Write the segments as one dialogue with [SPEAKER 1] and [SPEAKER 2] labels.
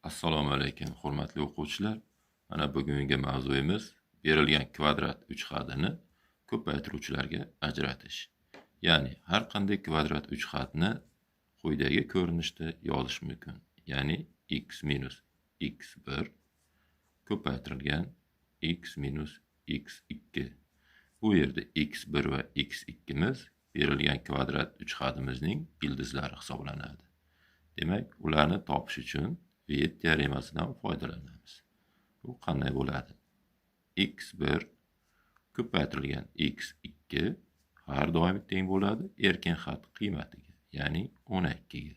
[SPEAKER 1] Assalomu alaykum, hurmatli o'quvchilar. Mana bugungi mavzuyimiz berilgan kvadrat uchxatini ko'paytiruvchilarga ajratish. Ya'ni har qanday kvadrat uchxatni quyidagi ko'rinishda yozish mumkin. Ya'ni x minus x1 ko'paytirilgan x minus x2. Bu yerda x1 va x2 miz berilgan kvadrat uchxatimizning ildizlari hisoblanadi. Demak, ularni topish uchun Viet teoremasidan foydalanamiz. Bu qanday bo'ladi? x1 ko'paytirilgan x2 har doim teng bo'ladi erkin xat qiymatiga, ya'ni 12 ga.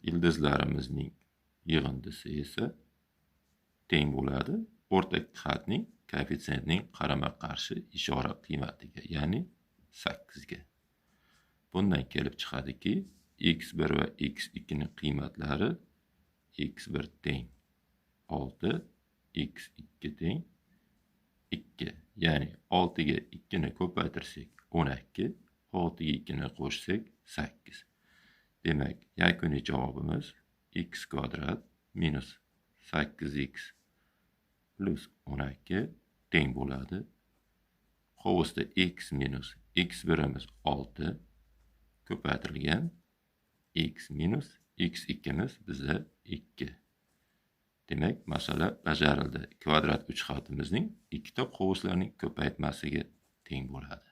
[SPEAKER 1] Ildizlarimizning yig'indisi esa teng bo'ladi o'rtak xatning koeffitsiyentining qarama-qarshi ishora qiymatiga, ya'ni 8 ga. Bundan kelib chiqadiki, x1 va x2 ning qiymatlari x1 teng 6, x2 teng 2. Ya'ni 6 ga 2 ni ko'paytirsak 12, 6 ga 2 ni qo'shsak 8. Demak, yakuniy javobimiz x kvadrat minus 8x plus 12 teng bo'ladi. Qovusda x minus x1imiz 6 ko'paytirilgan x minus x2 miz bizda 2. Demak, masala bajarildi. Kvadrat uchxatimizning ikkita qovuslarning ko'paytmasiga teng bo'ladi.